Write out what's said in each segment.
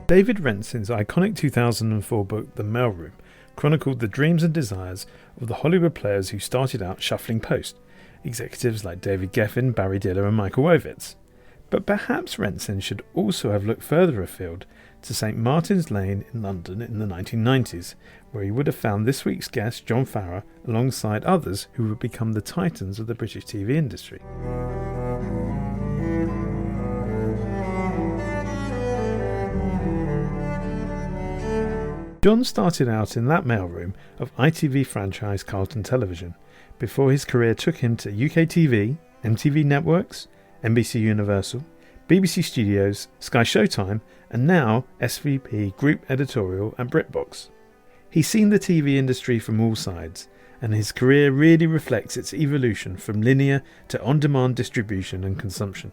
David Rensin's iconic 2004 book The Mailroom chronicled the dreams and desires of the Hollywood players who started out shuffling post, executives like David Geffen, Barry Diller and Michael Ovitz. But perhaps Rensin should also have looked further afield to St Martin's Lane in London in the 1990s, where he would have found this week's guest Jon Farrar alongside others who would become the titans of the British TV industry. Jon started out in that mailroom of ITV franchise Carlton Television before his career took him to UKTV, MTV Networks, NBC Universal, BBC Studios, Sky Showtime and now SVP Group Editorial and Britbox. He's seen the TV industry from all sides, and his career really reflects its evolution from linear to on-demand distribution and consumption.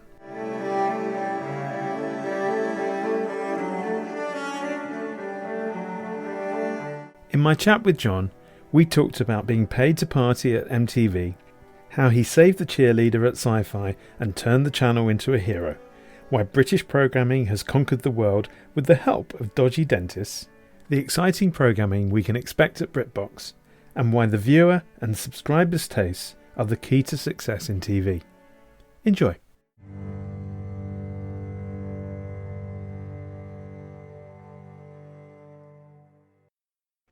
In my chat with Jon, we talked about being paid to party at MTV, how he saved the cheerleader at Sci-Fi and turned the channel into a hero, why British programming has conquered the world with the help of dodgy dentists, the exciting programming we can expect at Britbox, and why the viewer and subscribers' tastes are the key to success in TV. Enjoy.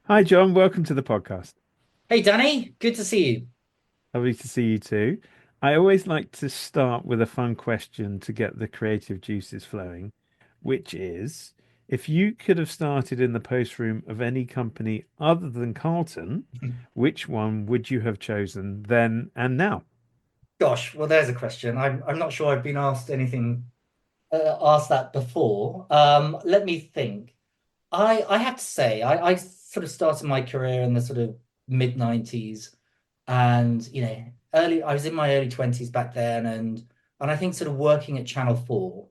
Hi Jon, welcome to the podcast. Hey Danny, good to see you. Lovely to see you too. I always like to start with a fun question to get the creative juices flowing, which is, if you could have started in the post room of any company other than Carlton, which one would you have chosen then and now? Gosh, well, there's a question. I'm not sure I've been asked that before. Let me think. I have to say, I sort of started my career in the sort of mid 90s, and early. I was in my early 20s back then, and I think sort of working at Channel 4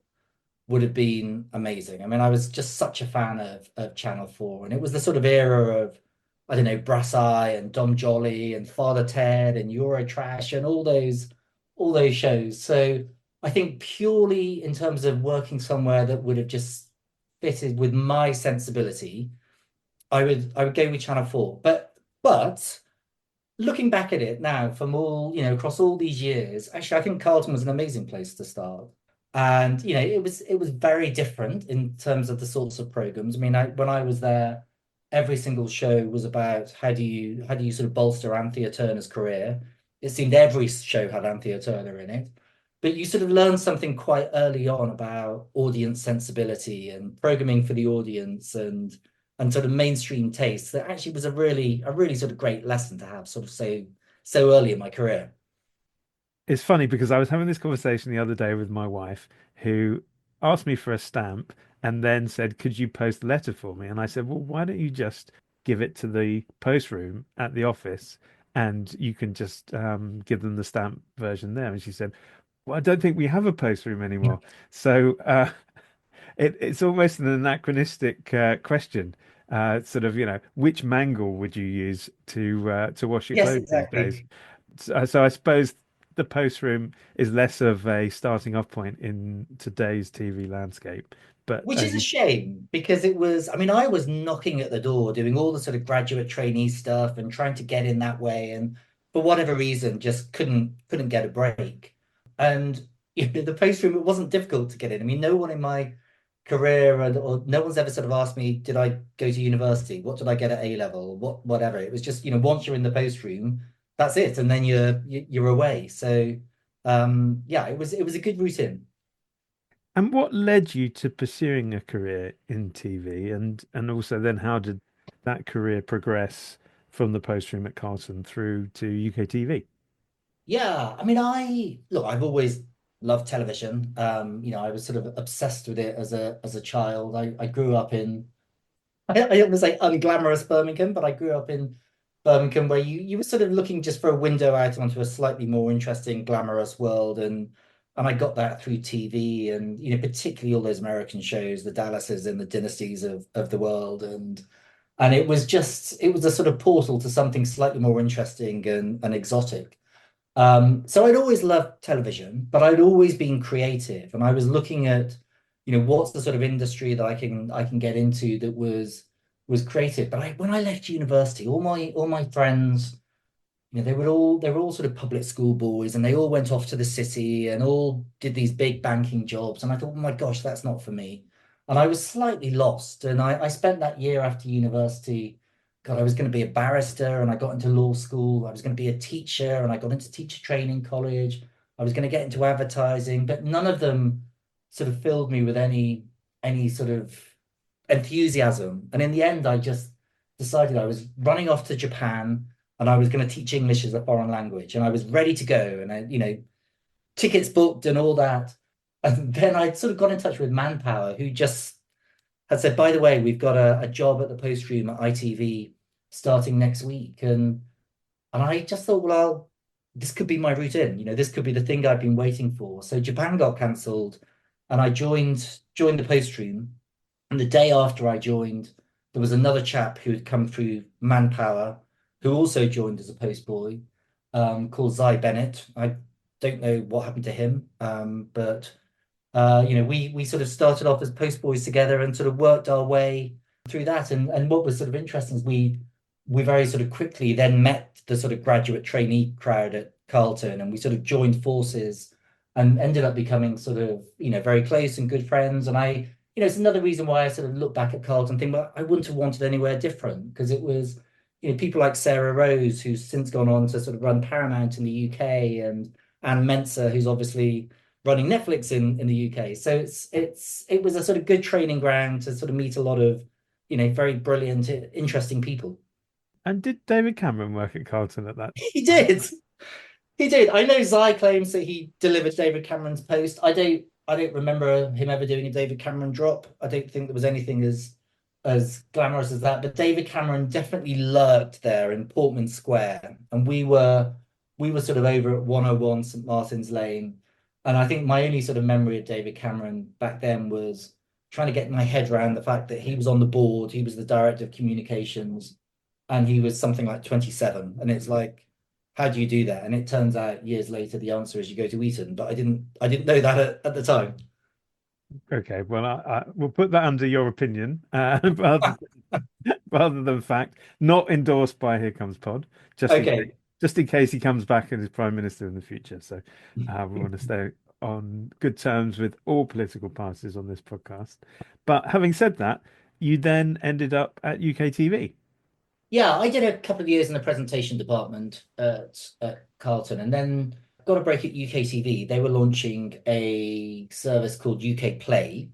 would have been amazing. I mean, I was just such a fan of Channel 4, and it was the sort of era of, I don't know, Brass Eye and Dom Jolly and Father Ted and Eurotrash and all those shows. So I think purely in terms of working somewhere that would have just fitted with my sensibility, I would go with Channel 4. But looking back at it now, from all, across all these years, actually I think Carlton was an amazing place to start. And it was very different in terms of the sorts of programs. I mean, when I was there, every single show was about how do you sort of bolster Anthea Turner's career. It seemed every show had Anthea Turner in it, but you sort of learn something quite early on about audience sensibility and programming for the audience and sort of mainstream taste. That actually was a really sort of great lesson to have sort of so early in my career. It's funny because I was having this conversation the other day with my wife, who asked me for a stamp and then said, "Could you post a letter for me?" And I said, "Well, why don't you just give it to the post room at the office and you can just give them the stamp version there?" And she said, "Well, I don't think we have a post room anymore." So it's almost an anachronistic question. Sort of, which mangle would you use to wash your Yes, clothes these days? exactly. So I suppose the post room is less of a starting off point in today's TV landscape. But Which as is a you, shame because I mean, I was knocking at the door doing all the sort of graduate trainee stuff and trying to get in that way. And for whatever reason, just couldn't get a break. And the post room, it wasn't difficult to get in. I mean, no one in my career or no one's ever sort of asked me, did I go to university? What did I get at A level? Whatever. It was just, once you're in the post room, that's it. And then you're away. So yeah, it was a good routine. and what led you to pursuing a career in TV, and also then how did that career progress from the post room at Carlton through to UKTV? Yeah, I mean, I've always loved television. I was sort of obsessed with it as a child. I grew up in I don't want to say unglamorous Birmingham, but I grew up in Birmingham where you were sort of looking just for a window out onto a slightly more interesting, glamorous world, and I got that through TV and particularly all those American shows, the Dallases and the dynasties of the world, and it was a sort of portal to something slightly more interesting and exotic. So I'd always loved television, but I'd always been creative, and I was looking at what's the sort of industry that I can get into that was creative. But when I left university, all my friends, they were all sort of public school boys, and they all went off to the city and all did these big banking jobs. And I thought, oh my gosh, that's not for me. And I was slightly lost. And I spent that year after university. God, I was going to be a barrister, and I got into law school. I was going to be a teacher, and I got into teacher training college. I was going to get into advertising, but none of them sort of filled me with any sort of enthusiasm. And in the end, I just decided I was running off to Japan, and I was going to teach English as a foreign language, and I was ready to go, and tickets booked and all that. And then I sort of got in touch with Manpower, who just had said, by the way, we've got a job at the post room at ITV starting next week. And I just thought, well, this could be my route in. This could be the thing I've been waiting for. So Japan got cancelled, and I joined the post room. And the day after I joined, there was another chap who had come through Manpower who also joined as a postboy, called Zy Bennett. I don't know what happened to him, but we sort of started off as postboys together and sort of worked our way through that. And what was sort of interesting is we very sort of quickly then met the sort of graduate trainee crowd at Carlton, and we sort of joined forces and ended up becoming sort of very close and good friends. And it's another reason why I sort of look back at Carlton and think, well, I wouldn't have wanted anywhere different, because it was people like Sarah Rose, who's since gone on to sort of run Paramount in the UK, and Anne Mensah, who's obviously running Netflix in the UK. So it was a sort of good training ground to sort of meet a lot of very brilliant, interesting people. And did David Cameron work at Carlton at that? He did. He did. I know Zai claims that he delivered David Cameron's post. I don't remember him ever doing a David Cameron drop. I don't think there was anything as glamorous as that. But David Cameron definitely lurked there in Portman Square, and we were sort of over at 101 St Martin's Lane. And I think my only sort of memory of David Cameron back then was trying to get my head around the fact that he was on the board, he was the director of communications, and he was something like 27. And it's like, how do you do that? And it turns out years later the answer is you go to Eton, but I didn't know that at the time. Okay, well, I will put that under your opinion, rather than fact, not endorsed by Here Comes Pod, Okay. just in case he comes back and is Prime Minister in the future. So we want to stay on good terms with all political parties on this podcast. But having said that, you then ended up at UKTV. Yeah, I did a couple of years in the presentation department at Carlton, and then got a break at UKTV. They were launching a service called UK Play,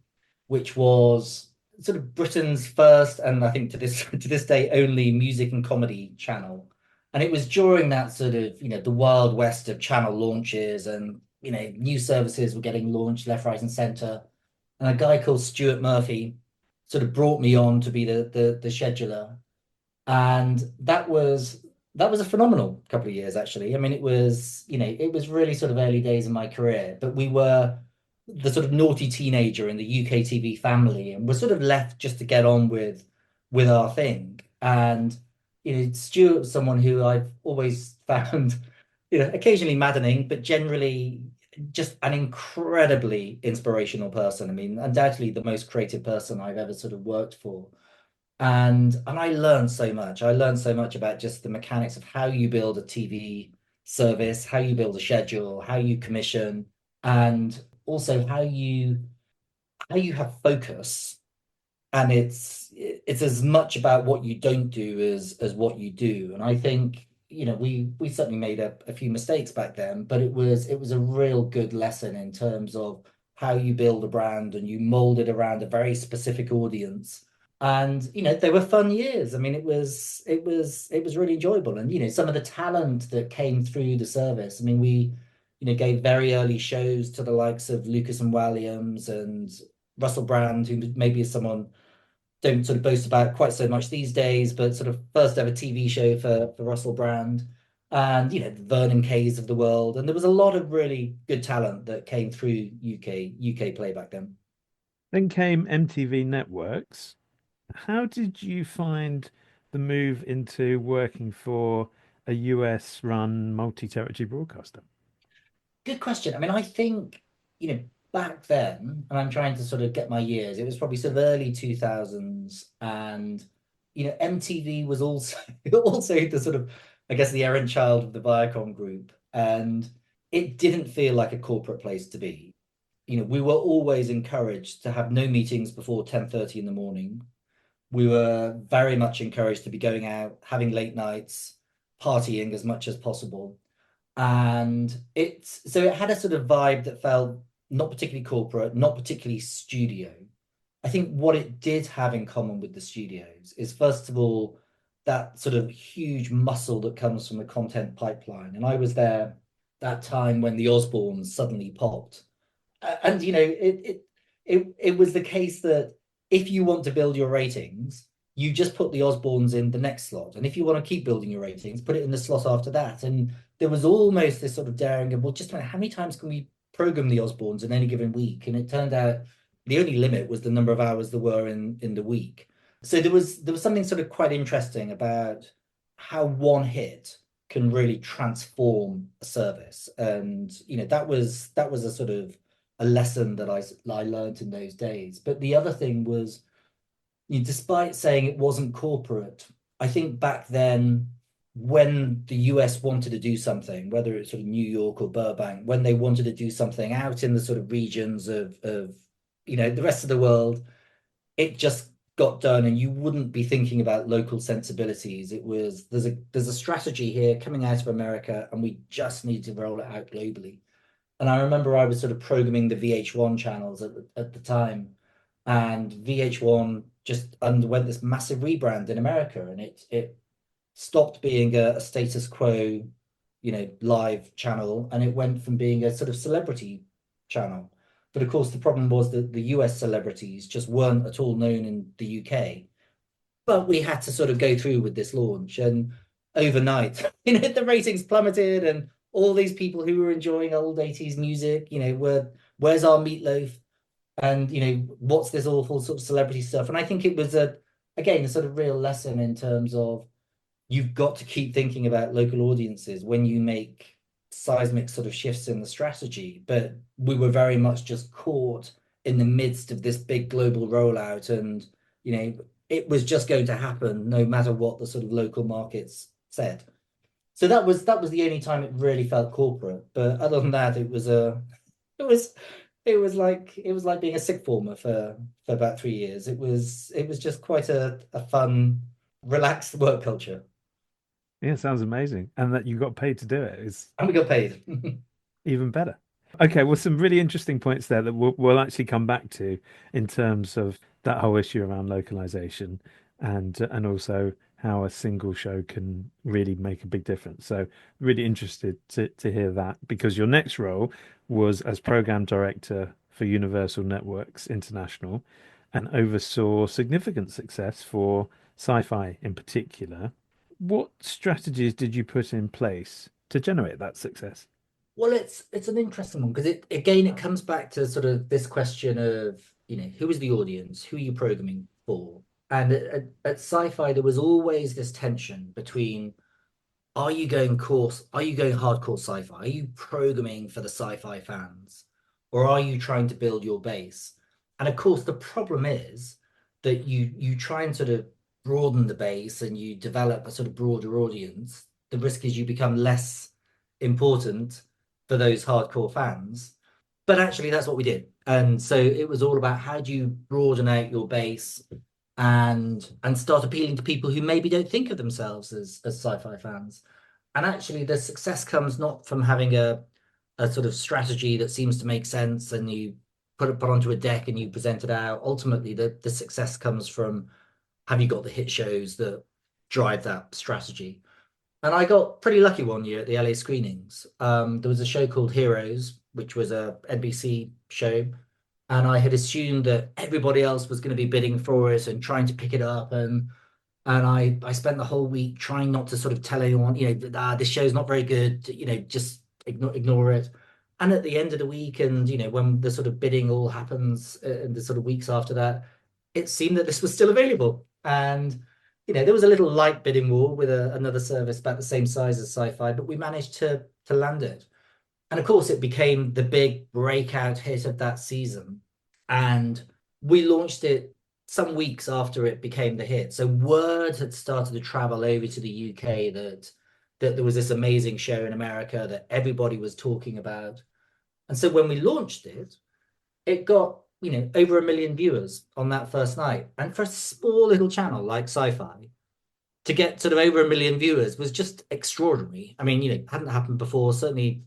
which was sort of Britain's first, and I think to this to this day only, music and comedy channel. And it was during that sort of the wild west of channel launches, and new services were getting launched left, right, and centre. And a guy called Stuart Murphy sort of brought me on to be the scheduler, and that was a phenomenal couple of years, actually. I mean, it was really sort of early days in my career, but we were the sort of naughty teenager in the UKTV family, and we're sort of left just to get on with our thing. And Stuart was someone who I've always found occasionally maddening, but generally just an incredibly inspirational person. I mean, undoubtedly the most creative person I've ever sort of worked for. And I learned so much. I learned so much about just the mechanics of how you build a TV service, how you build a schedule, how you commission, and also how you have focus. And it's as much about what you don't do as what you do. And I think, we certainly made a few mistakes back then, but it was a real good lesson in terms of how you build a brand, and you mold it around a very specific audience. And they were fun years. I mean, it was really enjoyable. And some of the talent that came through the service. I mean, we gave very early shows to the likes of Lucas and Williams and Russell Brand, who maybe is someone don't sort of boast about quite so much these days, but sort of first ever TV show for Russell Brand, and the Vernon Kays of the world. And there was a lot of really good talent that came through UK Play back then. Then came MTV Networks. How did you find the move into working for a US run multi-territory broadcaster? Good question. I mean, I think, you know, back then, and I'm trying to sort of get my years, it was probably sort of early 2000s, and MTV was also also the sort of, I guess, the errant child of the Viacom group, and it didn't feel like a corporate place to be. We were always encouraged to have no meetings before 10:30 in the morning. We were very much encouraged to be going out, having late nights, partying as much as possible. And it had a sort of vibe that felt not particularly corporate, not particularly studio. I think what it did have in common with the studios is, first of all, that sort of huge muscle that comes from the content pipeline. And I was there that time when the Osbournes suddenly popped. And it was the case that if you want to build your ratings, you just put the Osbournes in the next slot. And if you want to keep building your ratings, put it in the slot after that. And there was almost this sort of daring of, well, just a minute, how many times can we program the Osbournes in any given week? And it turned out the only limit was the number of hours there were in the week. So there was something sort of quite interesting about how one hit can really transform a service. And that was a sort of a lesson that I learned in those days. But the other thing was, despite saying it wasn't corporate, I think back then, when the US wanted to do something, whether it's sort of New York or Burbank, when they wanted to do something out in the sort of regions of the rest of the world, it just got done, and you wouldn't be thinking about local sensibilities. It was, there's a strategy here coming out of America, and we just need to roll it out globally. And I remember I was sort of programming the VH1 channels at the time, and VH1 just underwent this massive rebrand in America, and it stopped being a status quo, live channel, and it went from being a sort of celebrity channel. But of course, the problem was that the US celebrities just weren't at all known in the UK. But we had to sort of go through with this launch, and overnight, the ratings plummeted, and all these people who were enjoying old 80s music, where's our meatloaf? And what's this awful sort of celebrity stuff? And I think it was again, a sort of real lesson in terms of, you've got to keep thinking about local audiences when you make seismic sort of shifts in the strategy. But we were very much just caught in the midst of this big global rollout, and it was just going to happen no matter what the sort of local markets said. So that was the only time it really felt corporate. But other than that, it was it was like being a sick former for about 3 years. It was just quite a fun, relaxed work culture. Yeah, sounds amazing. And that you got paid to do it is And we got paid. even better. Okay, well, some really interesting points there that we'll actually come back to in terms of that whole issue around localization and also how a single show can really make a big difference. So really interested to hear that, because your next role was as program director for Universal Networks International and oversaw significant success for sci-fi in particular. What strategies did you put in place to generate that success? Well, it's an interesting one, because it comes back to sort of this question of, who is the audience? Who are you programming for? And at Sci-Fi, there was always this tension between, are you going hardcore sci-fi? Are you programming for the sci-fi fans? Or are you trying to build your base? And of course, the problem is that you try and sort of broaden the base, and you develop a sort of broader audience. The risk is you become less important for those hardcore fans. But actually, that's what we did. And so it was all about, how do you broaden out your base and start appealing to people who maybe don't think of themselves as sci-fi fans. And actually, the success comes not from having a sort of strategy that seems to make sense, and you put onto a deck and you present it out. Ultimately, the success comes from, have you got the hit shows that drive that strategy? And I got pretty lucky one year at the LA screenings. There was a show called Heroes, which was a NBC show, and I had assumed that everybody else was going to be bidding for it and trying to pick it up. And I spent the whole week trying not to sort of tell anyone, this show's not very good, just ignore it. And at the end of the week, and when the sort of bidding all happens in the sort of weeks after that, it seemed that this was still available. And there was a little light bidding war with another service about the same size as Sci-Fi, but we managed to land it. And of course, it became the big breakout hit of that season. And we launched it some weeks after it became the hit. So word had started to travel over to the UK that there was this amazing show in America that everybody was talking about. And so when we launched it, it got, over 1 million viewers on that first night. And for a small little channel like Sci-Fi, to get sort of over 1 million viewers was just extraordinary. I mean, hadn't happened before, certainly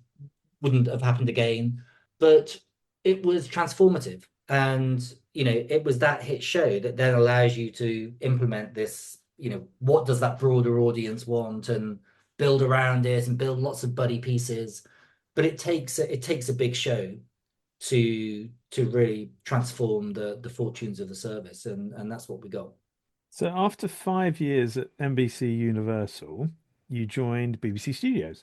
wouldn't have happened again, but it was transformative. And, it was that hit show that then allows you to implement this, what does that broader audience want, and build around it and build lots of buddy pieces. But it takes a big show to really transform the fortunes of the service, and that's what we got. So after 5 years at NBC Universal, you joined BBC Studios,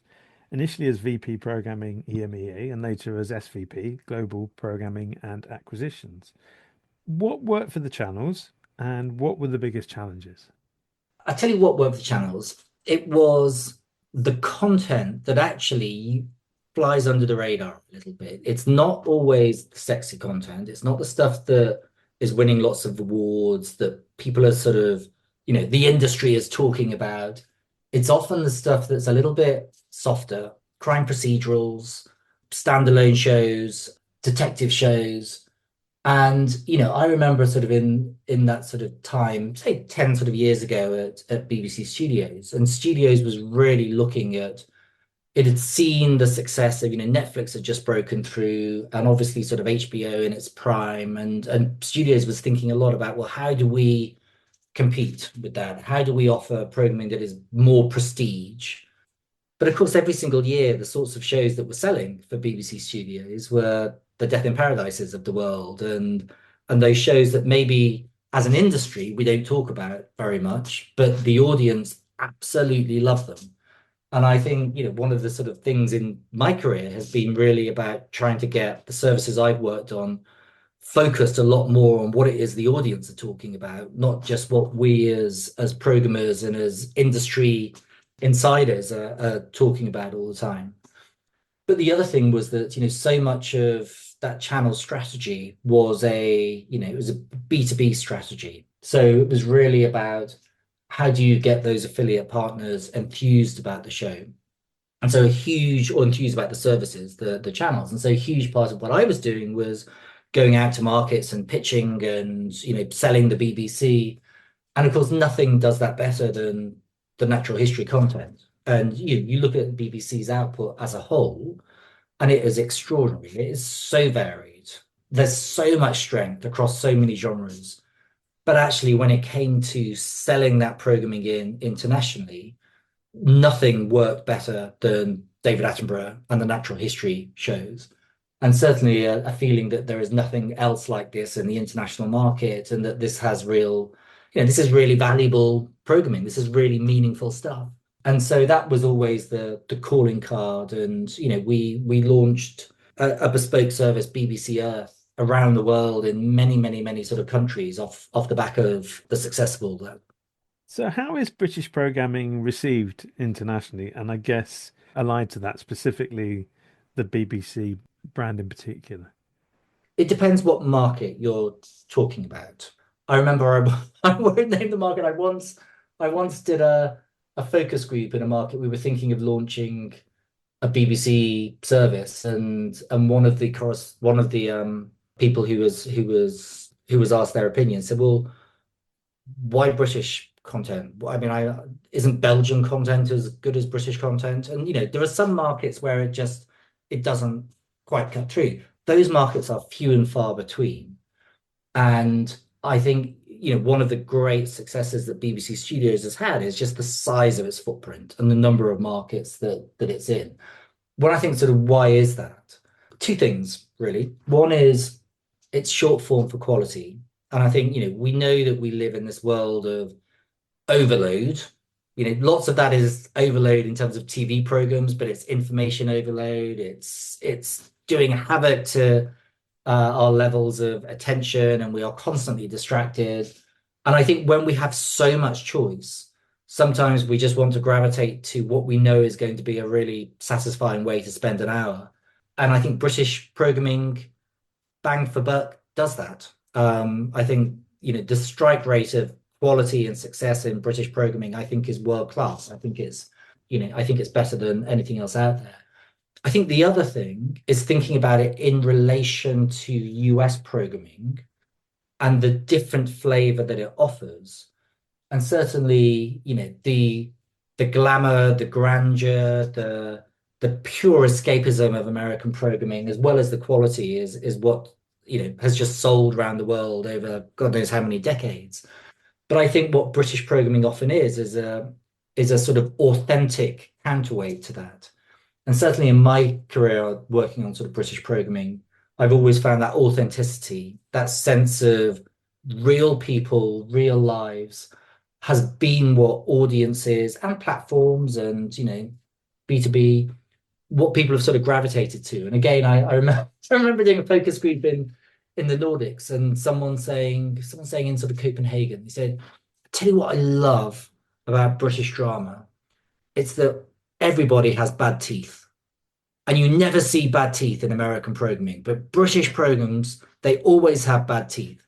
initially as VP Programming EMEA and later as SVP Global Programming and Acquisitions. What worked for the channels and what were the biggest challenges? I tell you what worked for the channels. It was the content that actually flies under the radar a little bit. It's not always the sexy content. It's not the stuff that is winning lots of awards that people are sort of, the industry is talking about. It's often the stuff that's a little bit softer, crime procedurals, standalone shows, detective shows. And I remember sort of in that sort of time, say 10 sort of years ago at BBC Studios, and Studios was really looking at, it had seen the success of, Netflix had just broken through, and obviously sort of HBO in its prime, and Studios was thinking a lot about, well, how do we compete with that? How do we offer programming that is more prestige? But of course, every single year, the sorts of shows that were selling for BBC Studios were the Death in Paradises of the world, and those shows that maybe as an industry we don't talk about very much, but the audience absolutely love them. And I think, one of the sort of things in my career has been really about trying to get the services I've worked on focused a lot more on what it is the audience are talking about, not just what we as programmers and as industry insiders are talking about all the time. But the other thing was that, so much of that channel strategy was it was a B2B strategy. So it was really about how do you get those affiliate partners enthused about the show? And so a huge, or enthused about the services, the channels. And so a huge part of what I was doing was going out to markets and pitching and, selling the BBC. And of course, nothing does that better than the natural history content. And you look at BBC's output as a whole, and it is extraordinary. It is so varied. There's so much strength across so many genres. But actually, when it came to selling that programming in internationally, nothing worked better than David Attenborough and the natural history shows. And certainly a feeling that there is nothing else like this in the international market, and that this has real, this is really valuable programming. This is really meaningful stuff. And so that was always the calling card. And, we launched a bespoke service, BBC Earth, around the world in many, many, many sort of countries off the back of the success of all that. So, how is British programming received internationally? And I guess allied to that, specifically the BBC brand in particular. It depends what market you're talking about. I remember I won't name the market. I once did a focus group in a market. We were thinking of launching a BBC service, and one of the people who was asked their opinion said, "Well, why British content? I mean, I isn't Belgian content as good as British content?" And there are some markets where it doesn't quite cut through. Those markets are few and far between. And I think, one of the great successes that BBC Studios has had is just the size of its footprint and the number of markets that it's in. When I think sort of why is that? Two things, really. One is it's short form for quality. And I think, we know that we live in this world of overload. Lots of that is overload in terms of TV programs, but it's information overload. It's doing havoc to our levels of attention, and we are constantly distracted. And I think when we have so much choice, sometimes we just want to gravitate to what we know is going to be a really satisfying way to spend an hour. And I think British programming, bang for buck, does that. I think, the strike rate of quality and success in British programming, I think, is world class. I think it's better than anything else out there. I think the other thing is thinking about it in relation to US programming and the different flavor that it offers. And certainly, the glamour, the grandeur, the pure escapism of American programming, as well as the quality, is what has just sold around the world over God knows how many decades. But I think what British programming often is a sort of authentic counterweight to that. And certainly in my career working on sort of British programming, I've always found that authenticity, that sense of real people, real lives, has been what audiences and platforms and B2B, what people have sort of gravitated to. And again, I remember I remember doing a focus group in the Nordics and someone saying in sort of Copenhagen, he said, I tell you what I love about British drama. It's that everybody has bad teeth. And you never see bad teeth in American programming, but British programs, they always have bad teeth.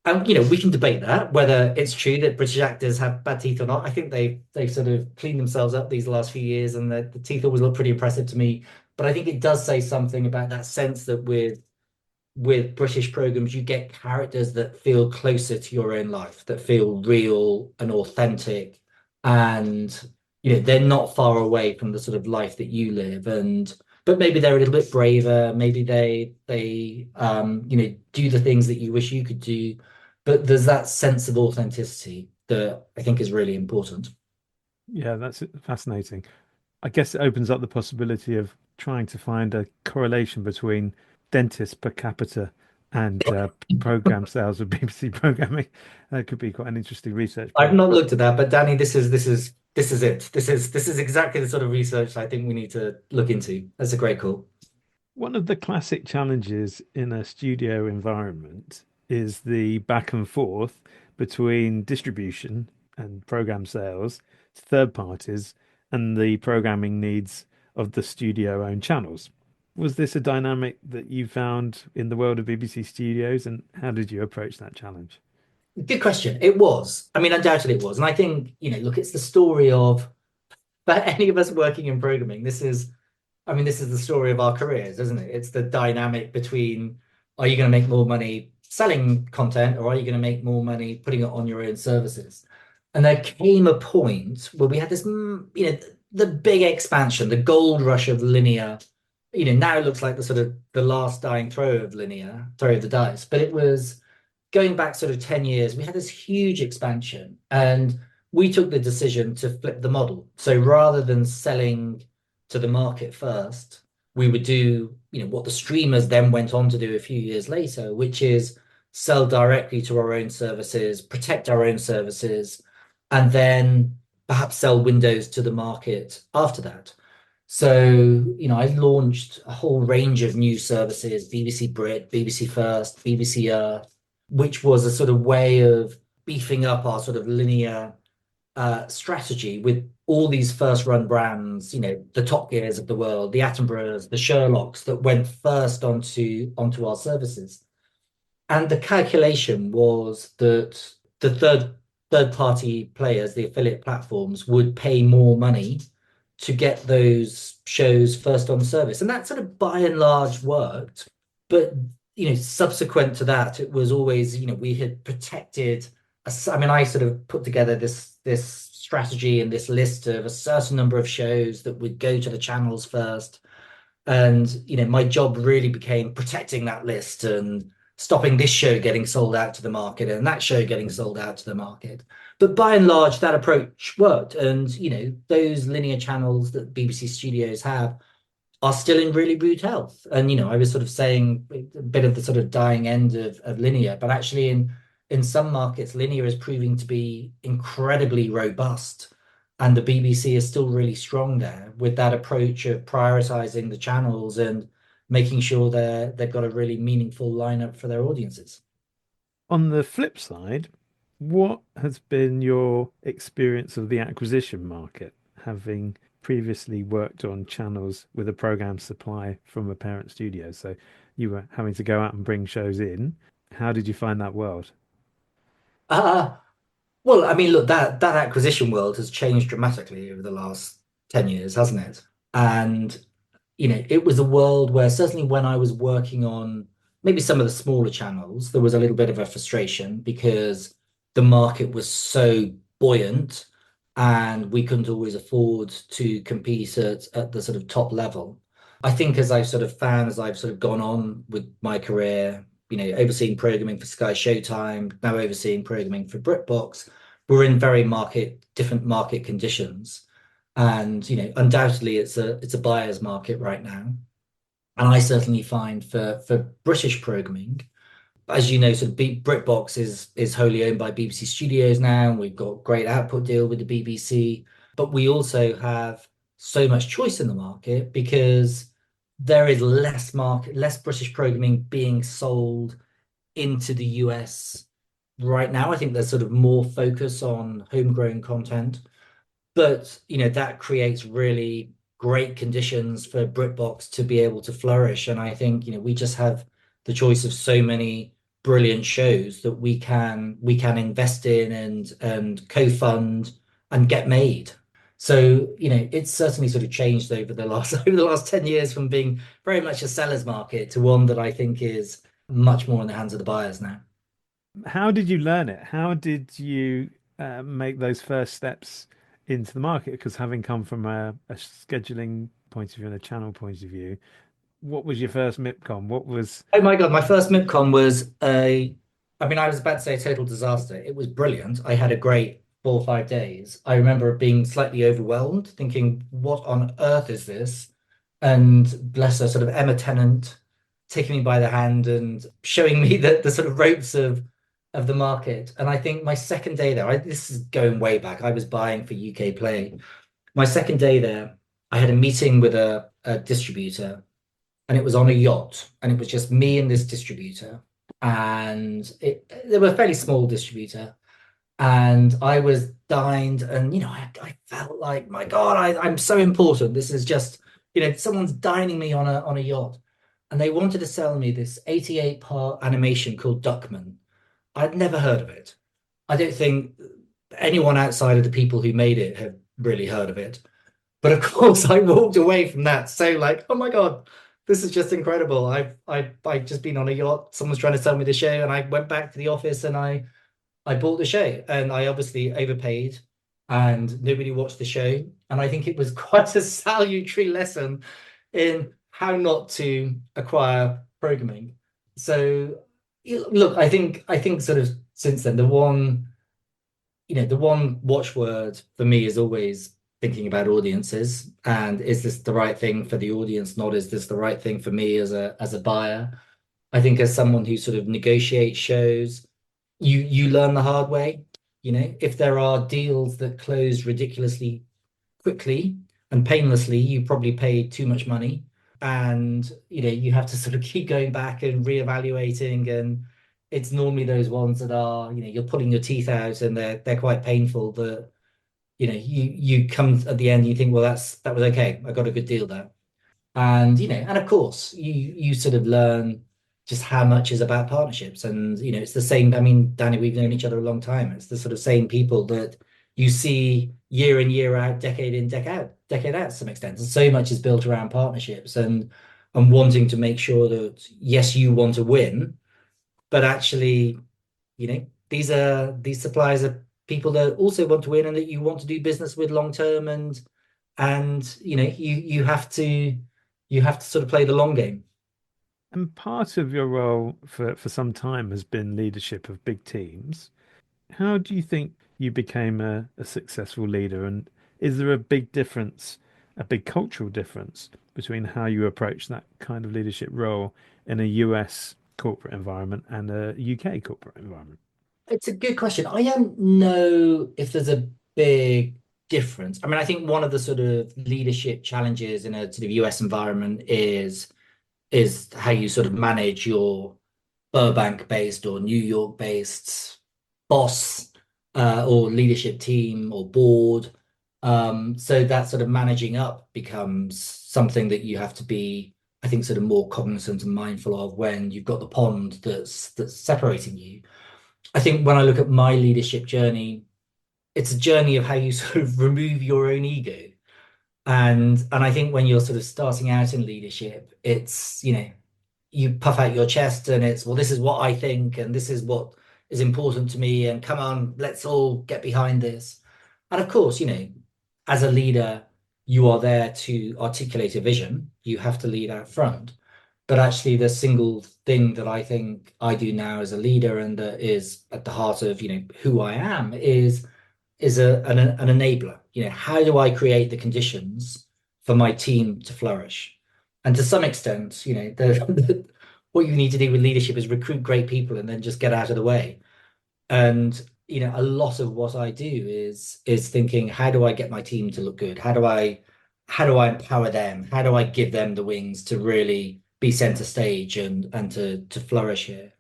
And we can debate that whether it's true that British actors have bad teeth or not. I think they've sort of cleaned themselves up these last few years, and the teeth always look pretty impressive to me. But I think it does say something about that sense that with British programs, you get characters that feel closer to your own life, that feel real and authentic, and they're not far away from the sort of life that you live. And but maybe they're a little bit braver. Maybe they do the things that you wish you could do. But there's that sense of authenticity that I think is really important. Yeah, that's fascinating. I guess it opens up the possibility of trying to find a correlation between dentists per capita and program sales of BBC programming. That could be quite an interesting research I've project. not looked at that, but Danny, this is it. This is exactly the sort of research I think we need to look into. That's a great call. One of the classic challenges in a studio environment is the back and forth between distribution and program sales to third parties and the programming needs of the studio owned channels. Was this a dynamic that you found in the world of BBC Studios, and how did you approach that challenge? Good question. It was. I mean, undoubtedly it was. And I think, look, it's the story of for any of us working in programming, this is the story of our careers, isn't it? It's the dynamic between are you going to make more money selling content or are you going to make more money putting it on your own services? And there came a point where we had this, the big expansion, the gold rush of linear. Now it looks like the sort of the last dying throw of linear, throw of the dice, but it was going back sort of 10 years, we had this huge expansion and we took the decision to flip the model. So rather than selling to the market first, we would do, what the streamers then went on to do a few years later, which is sell directly to our own services, protect our own services, and then perhaps sell windows to the market after that. So, I launched a whole range of new services, BBC Brit, BBC First, BBC Earth, which was a sort of way of beefing up our sort of linear strategy with all these first run brands, the Top Gears of the world, the Attenboroughs, the Sherlocks that went first onto our services. And the calculation was that the third party players, the affiliate platforms, would pay more money to get those shows first on service. And that sort of by and large worked. But subsequent to that, it was always, we had protected I mean, I sort of put together this strategy and this list of a certain number of shows that would go to the channels first. And my job really became protecting that list and stopping this show getting sold out to the market and that show getting sold out to the market. But by and large, that approach worked. And those linear channels that BBC Studios have are still in really rude health. And I was sort of saying a bit of the sort of dying end of linear, but actually in some markets, linear is proving to be incredibly robust. And the BBC is still really strong there with that approach of prioritizing the channels and making sure they've got a really meaningful lineup for their audiences. On the flip side, what has been your experience of the acquisition market, having previously worked on channels with a program supply from a parent studio, so you were having to go out and bring shows in. How did you find that world? Uh, well, I mean, look, that acquisition world has changed dramatically over the last 10 years, hasn't it? And it was a world where certainly when I was working on maybe some of the smaller channels, there was a little bit of a frustration because the market was so buoyant and we couldn't always afford to compete at the sort of top level. I think as I've sort of found, as I've sort of gone on with my career, overseeing programming for Sky Showtime, now overseeing programming for Britbox, we're in very different market conditions. And undoubtedly it's a buyer's market right now. And I certainly find for British programming, as you know, sort of Britbox is wholly owned by BBC Studios now, and we've got great output deal with the BBC. But we also have so much choice in the market because there is less British programming being sold into the US right now. I think there's sort of more focus on homegrown content. But that creates really great conditions for BritBox to be able to flourish. And I think we just have the choice of so many brilliant shows that we can invest in and co-fund and get made. So it's certainly sort of changed over the last over the last 10 years from being very much a seller's market to one that I think is much more in the hands of the buyers now. How did you learn it? How did you make those first steps into the market? Because having come from a scheduling point of view and a channel point of view, what was your first MIPCOM? What was, Oh my God, my first MIPCOM was I mean, I was about to say a total disaster. It was brilliant. I had a great 4 or 5 days. I remember being slightly overwhelmed, thinking, what on earth is this? And bless her, sort of Emma Tennant taking me by the hand and showing me the sort of ropes of the market. And I think my second day there, this is going way back. I was buying for UK Play. My second day there, I had a meeting with a distributor and it was on a yacht, and it was just me and this distributor, and they were a fairly small distributor, and I was dined, and I felt like, my God, I'm so important. This is just, someone's dining me on a yacht, and they wanted to sell me this 88-part animation called Duckman. I'd never heard of it. I don't think anyone outside of the people who made it have really heard of it. But of course, I walked away from that so like, oh my God, this is just incredible. I've just been on a yacht. Someone's trying to sell me the show, and I went back to the office and I bought the show, and I obviously overpaid, and nobody watched the show. And I think it was quite a salutary lesson in how not to acquire programming. So look, I think sort of since then the one watchword for me is always thinking about audiences and is this the right thing for the audience, not is this the right thing for me as a buyer. I think as someone who sort of negotiates shows, you learn the hard way. If there are deals that close ridiculously quickly and painlessly, you probably paid too much money, and you have to sort of keep going back and reevaluating. And it's normally those ones that are, you're pulling your teeth out and they're quite painful, that you come at the end and you think, well, that was okay. I got a good deal there. And and of course you sort of learn just how much is about partnerships. And it's the same. I mean, Danny, we've known each other a long time. It's the sort of same people that you see year in, year out, decade in, decade out to some extent. And so much is built around partnerships and wanting to make sure that, yes, you want to win, but actually, these suppliers are people that also want to win and that you want to do business with long term. And you have to sort of play the long game. and part of your role for some time has been leadership of big teams. How do you think you became a successful leader? And is there a big difference, a big cultural difference between how you approach that kind of leadership role in a US corporate environment and a UK corporate environment? It's a good question. I don't know if there's a big difference. I mean, I think one of the sort of leadership challenges in a sort of US environment is how you sort of manage your Burbank-based or New York-based boss or leadership team or board. So that sort of managing up becomes something that you have to be, I think, sort of more cognizant and mindful of when you've got the pond that's separating you. I think when I look at my leadership journey, it's a journey of how you sort of remove your own ego. And I think when you're sort of starting out in leadership, it's, you puff out your chest and it's, well, this is what I think and this is what is important to me, and come on, let's all get behind this. And of course, as a leader, you are there to articulate a vision. You have to lead out front. But actually, the single thing that I think I do now as a leader and that is at the heart of, who I am is an enabler. How do I create the conditions for my team to flourish? And to some extent, what you need to do with leadership is recruit great people and then just get out of the way. And a lot of what I do is thinking, how do I get my team to look good? How do I empower them? How do I give them the wings to really be center stage and to flourish here?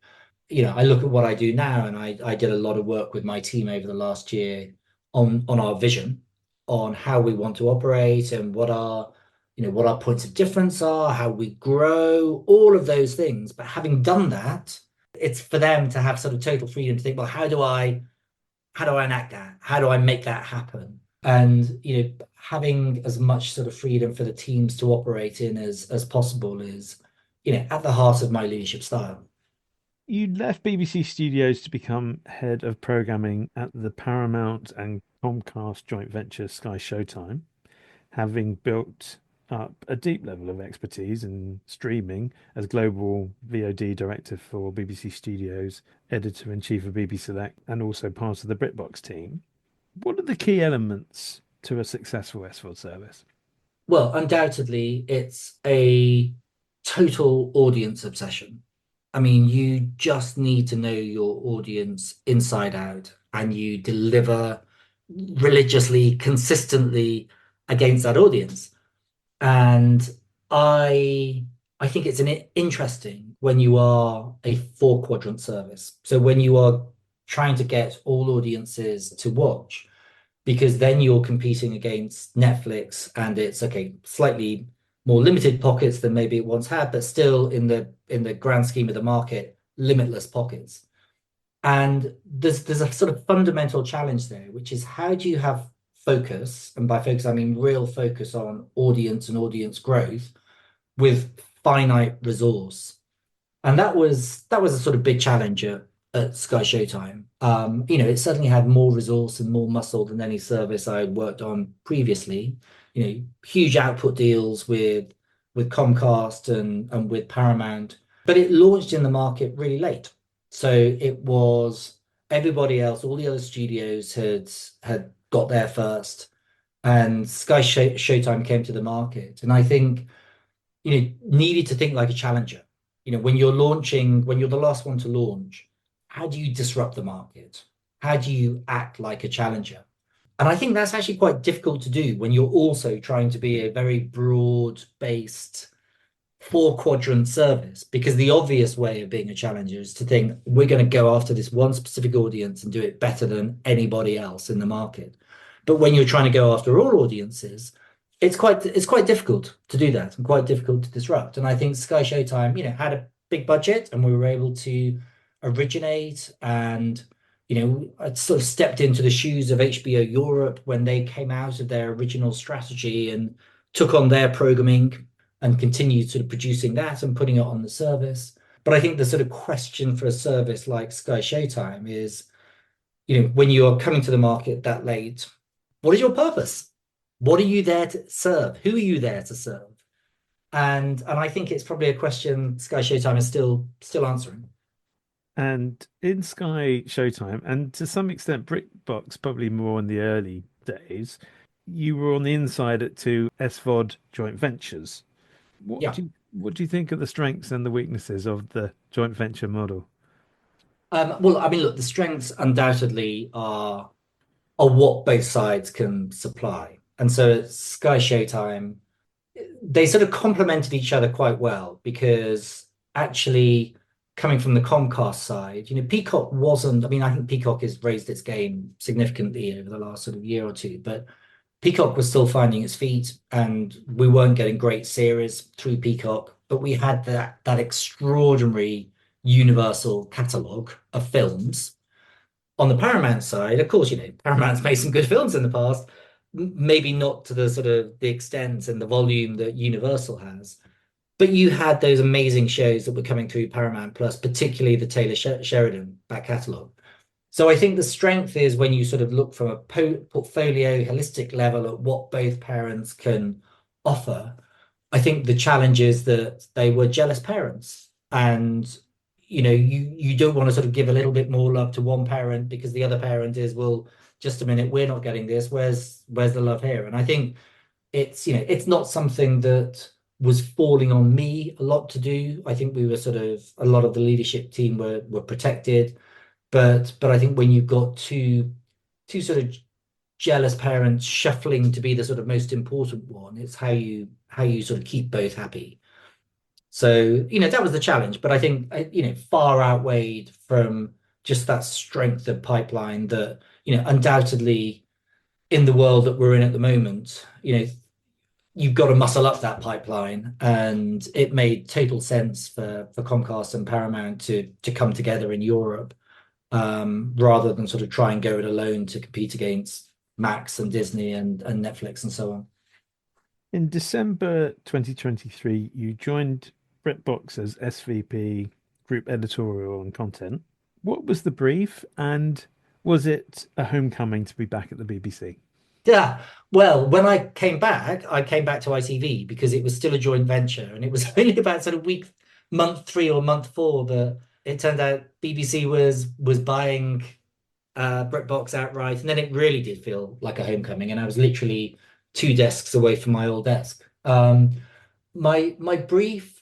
I look at what I do now, and I did a lot of work with my team over the last year on our vision, on how we want to operate and what our points of difference are, how we grow, all of those things. But having done that, it's for them to have sort of total freedom to think, well, how do I enact that? How do I make that happen? And having as much sort of freedom for the teams to operate in as possible is, at the heart of my leadership style. You left BBC Studios to become head of programming at the Paramount and Comcast joint venture Sky Showtime, having built up a deep level of expertise in streaming as global VOD director for BBC Studios, editor-in-chief of BBC Select, and also part of the Britbox team. What are the key elements to a successful SVOD service? Well, undoubtedly, it's a total audience obsession. I mean, you just need to know your audience inside out, and you deliver religiously, consistently against that audience. And I I think it's interesting when you are a four quadrant service. So when you are trying to get all audiences to watch, because then you're competing against Netflix and it's okay, slightly more limited pockets than maybe it once had, but still in the grand scheme of the market, limitless pockets. And there's a sort of fundamental challenge there, which is how do you have focus, and by focus I mean real focus on audience and audience growth with finite resource. And that was a sort of big challenge at Sky Showtime. It certainly had more resource and more muscle than any service I had worked on previously. Huge output deals with Comcast and with Paramount, but it launched in the market really late. So it was everybody else, all the other studios had got there first, and Showtime came to the market. And I think needed to think like a challenger. When you're launching, when you're the last one to launch, how do you disrupt the market? How do you act like a challenger? And I think that's actually quite difficult to do when you're also trying to be a very broad-based four quadrant service, because the obvious way of being a challenger is to think we're going to go after this one specific audience and do it better than anybody else in the market. But when you're trying to go after all audiences, it's quite difficult to do that and quite difficult to disrupt. And I think Sky Showtime, had a big budget and we were able to originate, and I sort of stepped into the shoes of HBO Europe when they came out of their original strategy and took on their programming and continued sort of producing that and putting it on the service. But I think the sort of question for a service like Sky Showtime is, when you are coming to the market that late, what is your purpose? What are you there to serve? Who are you there to serve? And I think it's probably a question Sky Showtime is still answering. And in Sky Showtime, and to some extent BritBox, probably more in the early days, you were on the inside at two SVOD joint ventures. Yeah. What do you think are the strengths and the weaknesses of the joint venture model? Well, I mean, look, the strengths undoubtedly are what both sides can supply. And so at Sky Showtime, they sort of complemented each other quite well, because actually coming from the Comcast side, Peacock wasn't, I mean, I think Peacock has raised its game significantly over the last sort of year or two, but Peacock was still finding its feet, and we weren't getting great series through Peacock, but we had that extraordinary Universal catalogue of films. On the Paramount side, of course, Paramount's made some good films in the past, maybe not to the sort of the extent and the volume that Universal has. But you had those amazing shows that were coming through Paramount Plus, particularly the Taylor Sheridan back catalogue. So I think the strength is when you sort of look from a portfolio holistic level at what both parents can offer. I think the challenge is that they were jealous parents, and you don't want to sort of give a little bit more love to one parent because the other parent is, well, just a minute, we're not getting this. Where's the love here? And I think it's not something that was falling on me a lot to do. I think we were sort of a lot of the leadership team were protected, but I think when you've got two sort of jealous parents shuffling to be the sort of most important one, it's how you sort of keep both happy. So, that was the challenge, but I think, far outweighed from just that strength of pipeline that, undoubtedly in the world that we're in at the moment, you've got to muscle up that pipeline. And it made total sense for Comcast and Paramount to come together in Europe, rather than sort of try and go it alone to compete against Max and Disney and Netflix and so on. In December 2023, you joined Britbox as SVP, Group Editorial and Content. What was the brief, and was it a homecoming to be back at the BBC? Yeah. Well, when I came back to ITV because it was still a joint venture, and it was only about sort of month three or month four that it turned out BBC was buying Britbox outright, and then it really did feel like a homecoming, and I was literally two desks away from my old desk. My brief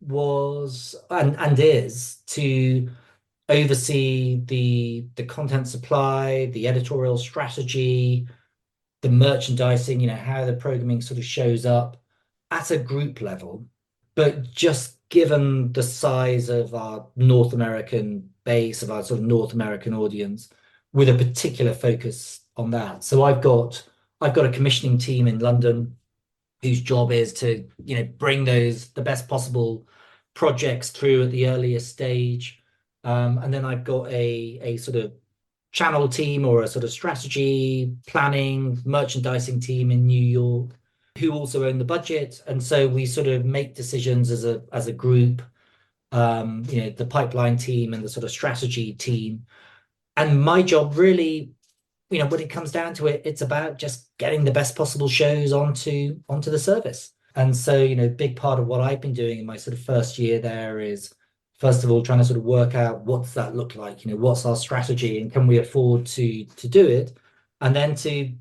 was and is to oversee the content supply, the editorial strategy, the merchandising, how the programming sort of shows up at a group level. But just given the size of our North American base, of our sort of North American audience, with a particular focus on that. So I've got a commissioning team in London whose job is to, bring the best possible projects through at the earliest stage. And then I've got a sort of channel team or a sort of strategy planning merchandising team in New York who also own the budget, and so we sort of make decisions as a group. The pipeline team and the sort of strategy team, and my job really, when it comes down to it, it's about just getting the best possible shows onto the service. And so, big part of what I've been doing in my sort of first year there is, first of all, trying to sort of work out what's that look like, what's our strategy and can we afford to do it, and then to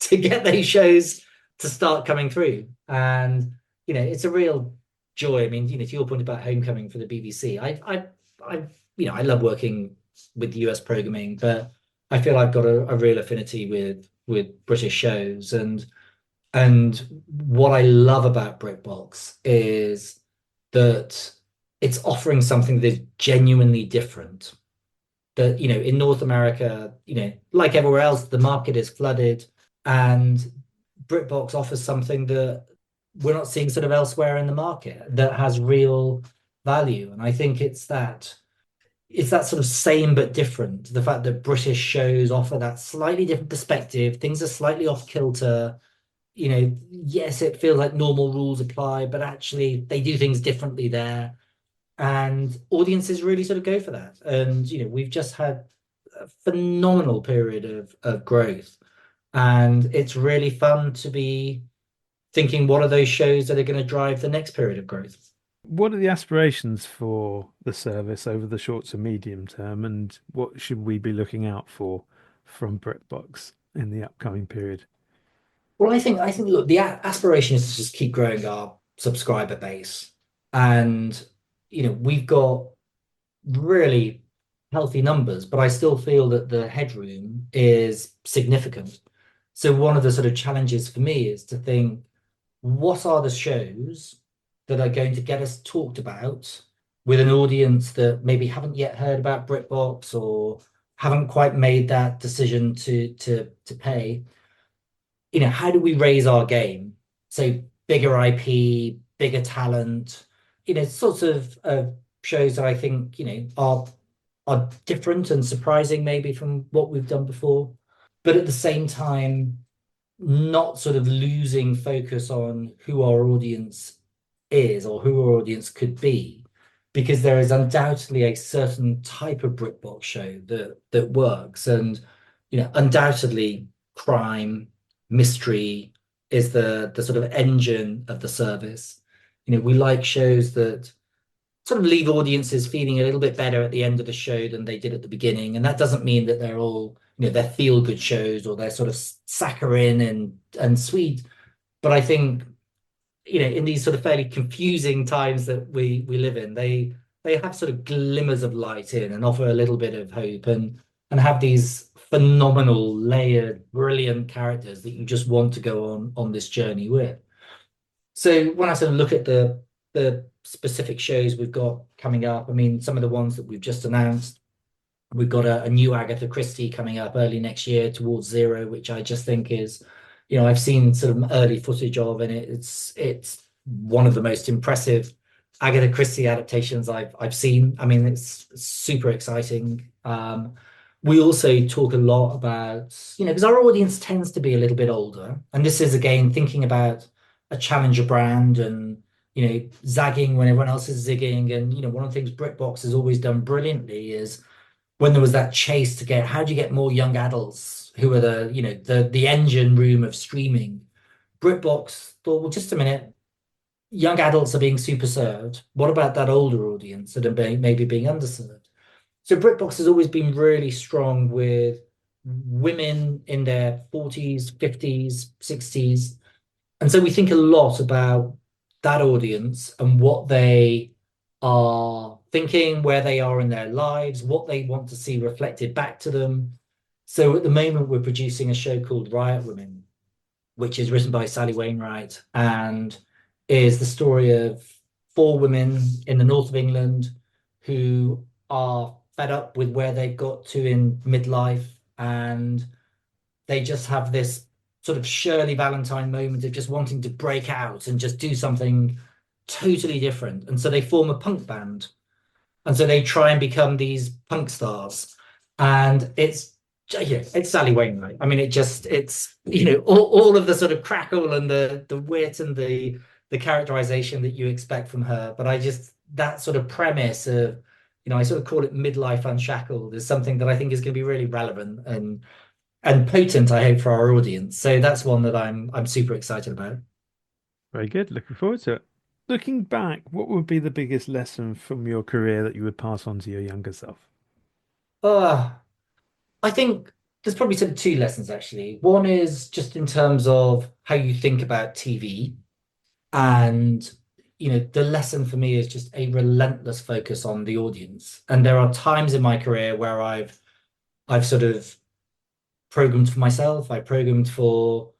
get those shows to start coming through. And it's a real joy. I mean, to your point about homecoming for the BBC, I love working with the US programming, but I feel I've got a real affinity with British shows, and what I love about BritBox is that it's offering something that is genuinely different. That, in North America, like everywhere else, the market is flooded, and BritBox offers something that we're not seeing sort of elsewhere in the market that has real value. And I think it's that sort of same but different. The fact that British shows offer that slightly different perspective, things are slightly off kilter. Yes, it feels like normal rules apply, but actually they do things differently there. And audiences really sort of go for that. And, we've just had a phenomenal period of growth. And it's really fun to be thinking, what are those shows that are going to drive the next period of growth? What are the aspirations for the service over the short to medium term, and what should we be looking out for from BritBox in the upcoming period? Well, I think, look, the aspiration is to just keep growing our subscriber base. And, we've got really healthy numbers, but I still feel that the headroom is significant. So one of the sort of challenges for me is to think, what are the shows that are going to get us talked about with an audience that maybe haven't yet heard about BritBox or haven't quite made that decision to pay? how do we raise our game? So bigger IP, bigger talent, sorts of shows that I think, are different and surprising maybe from what we've done before, but at the same time, not sort of losing focus on who our audience is or who our audience could be, because there is undoubtedly a certain type of Britbox show that works, and undoubtedly crime, mystery is the sort of engine of the service. We like shows that sort of leave audiences feeling a little bit better at the end of the show than they did at the beginning. And that doesn't mean that they're all, they're feel good shows or they're sort of saccharine and sweet. But I think, in these sort of fairly confusing times that we live in, they have sort of glimmers of light in and offer a little bit of hope, and have these phenomenal, layered, brilliant characters that you just want to go on this journey with. So when I sort of look at the specific shows we've got coming up, I mean, some of the ones that we've just announced, we've got a new Agatha Christie coming up early next year, Towards Zero, which I just think is, I've seen sort of early footage of, and it's one of the most impressive Agatha Christie adaptations I've seen. I mean, it's super exciting. We also talk a lot about, because our audience tends to be a little bit older, and this is again thinking about a challenger brand and zagging when everyone else is zigging. And one of the things Britbox has always done brilliantly is when there was that chase to get, how do you get more young adults who are the engine room of streaming? Britbox thought, well, just a minute, young adults are being super served. What about that older audience that are maybe being underserved? So Britbox has always been really strong with women in their 40s, 50s, 60s. And so we think a lot about that audience and what they are thinking, where they are in their lives, what they want to see reflected back to them. So at the moment, we're producing a show called Riot Women, which is written by Sally Wainwright and is the story of four women in the north of England who are fed up with where they've got to in midlife, and they just have this sort of Shirley Valentine moment of just wanting to break out and just do something totally different. And so they form a punk band. And so they try and become these punk stars. And it's Sally Wainwright. I mean, it's all of the sort of crackle and the wit and the characterization that you expect from her. But that sort of premise of, I sort of call it midlife unshackled, is something that I think is going to be really relevant and potent, I hope, for our audience. So that's one that I'm super excited about. Very good. Looking forward to it. Looking back, what would be the biggest lesson from your career that you would pass on to your younger self? Uh, I think there's probably sort of two lessons actually. One is just in terms of how you think about TV, and the lesson for me is just a relentless focus on the audience. And there are times in my career where I've sort of programmed for myself. I programmed for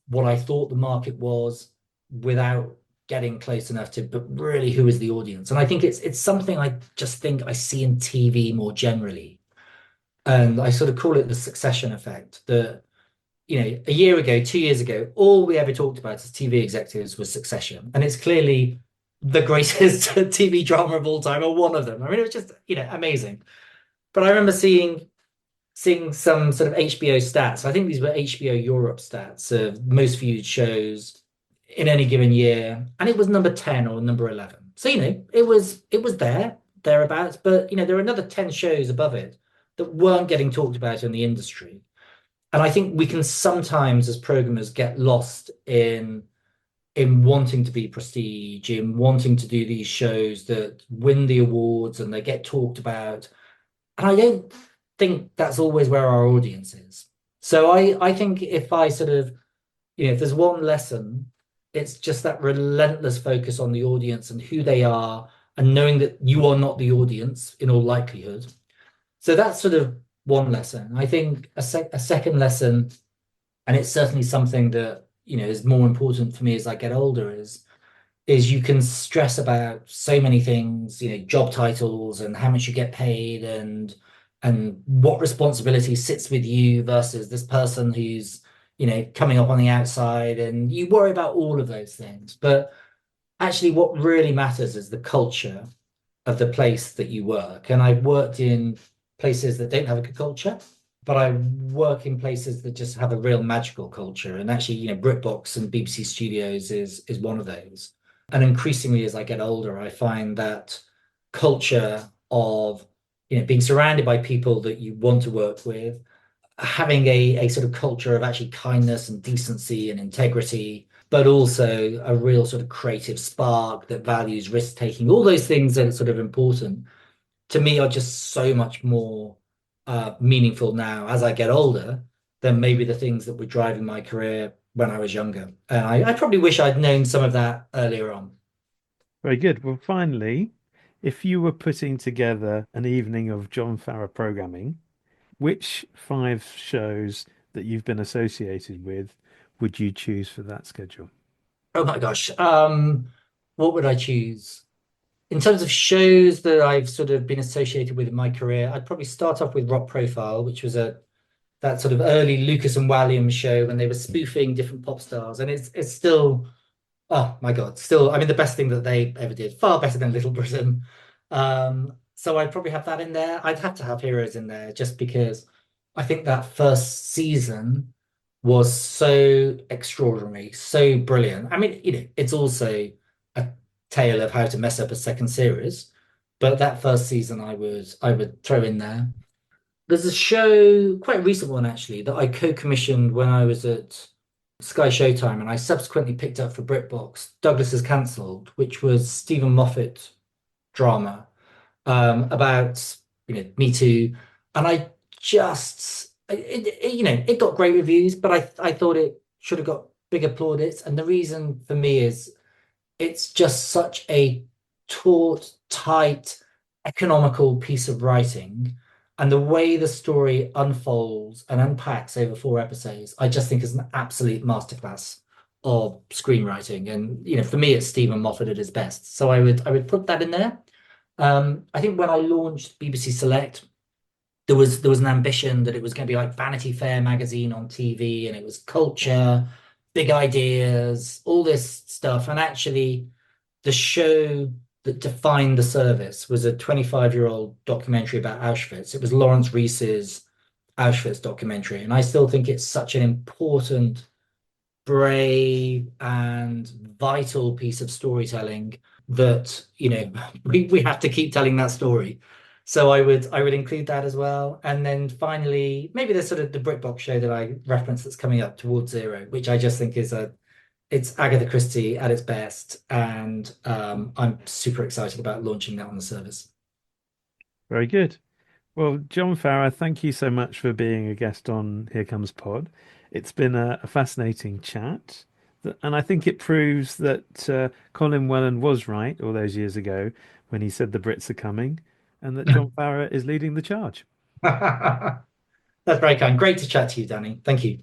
what I thought the market was without getting close enough to, but really, who is the audience? And I think it's something I just think I see in TV more generally. And I sort of call it the succession effect that, a year ago, 2 years ago, all we ever talked about as TV executives was Succession. And it's clearly the greatest TV drama of all time, or one of them. I mean, it was just, amazing. But I remember seeing some sort of HBO stats. I think these were HBO Europe stats of most viewed shows in any given year, and it was number 10 or number 11. So, it was thereabouts, but there are another 10 shows above it that weren't getting talked about in the industry. And I think we can sometimes, as programmers, get lost in wanting to be prestige, in wanting to do these shows that win the awards and they get talked about. And I don't think that's always where our audience is. So I think if I sort of, if there's one lesson, it's just that relentless focus on the audience and who they are, and knowing that you are not the audience in all likelihood. So that's sort of one lesson. I think a second lesson, and it's certainly something that, is more important for me as I get older, is you can stress about so many things, job titles and how much you get paid and what responsibility sits with you versus this person who's coming up on the outside, and you worry about all of those things. But actually, what really matters is the culture of the place that you work. And I've worked in places that don't have a good culture, but I work in places that just have a real magical culture. And actually, Britbox and BBC Studios is one of those. And increasingly, as I get older, I find that culture of being surrounded by people that you want to work with, having a sort of culture of actually kindness and decency and integrity, but also a real sort of creative spark that values risk taking. All those things that are sort of important to me are just so much more meaningful now as I get older than maybe the things that were driving my career when I was younger. And I probably wish I'd known some of that earlier on. Very good. Well, finally, if you were putting together an evening of Jon Farrar programming, which five shows that you've been associated with would you choose for that schedule? Oh my gosh. What would I choose? In terms of shows that I've sort of been associated with in my career, I'd probably start off with Rock Profile, which was a that sort of early Lucas and Walliams show when they were spoofing different pop stars, and it's still, oh my God, still, I mean, the best thing that they ever did, far better than Little Britain. So I'd probably have that in there. I'd have to have Heroes in there just because I think that first season was so extraordinary, so brilliant. I mean, it's also a tale of how to mess up a second series, but that first season I would throw in there. There's a show, quite a recent one actually, that I co-commissioned when I was at Sky Showtime, and I subsequently picked up for Britbox. Douglas Has Cancelled, which was Stephen Moffat drama about Me Too, and I just it got great reviews, but I thought it should have got bigger plaudits, and the reason for me is it's just such a taut, tight, economical piece of writing. And the way the story unfolds and unpacks over four episodes, I just think is an absolute masterclass of screenwriting. And for me, it's Stephen Moffat at his best. So I would put that in there. I think when I launched BBC Select, there was an ambition that it was going to be like Vanity Fair magazine on TV, and it was culture, big ideas, all this stuff. And actually, the show that defined the service was a 25-year-old documentary about Auschwitz. It was Lawrence Rees's Auschwitz documentary. And I still think it's such an important, brave, and vital piece of storytelling that, we have to keep telling that story. So I would include that as well. And then finally, maybe there's sort of the Britbox show that I referenced that's coming up Towards Zero, which I just think is it's Agatha Christie at its best, and I'm super excited about launching that on the service. Very good. Well, Jon Farrar, thank you so much for being a guest on Here Comes Pod. It's been a fascinating chat, and I think it proves that Colin Welland was right all those years ago when he said the Brits are coming, and that Jon Farrar is leading the charge. That's very kind. Great to chat to you, Danny. Thank you.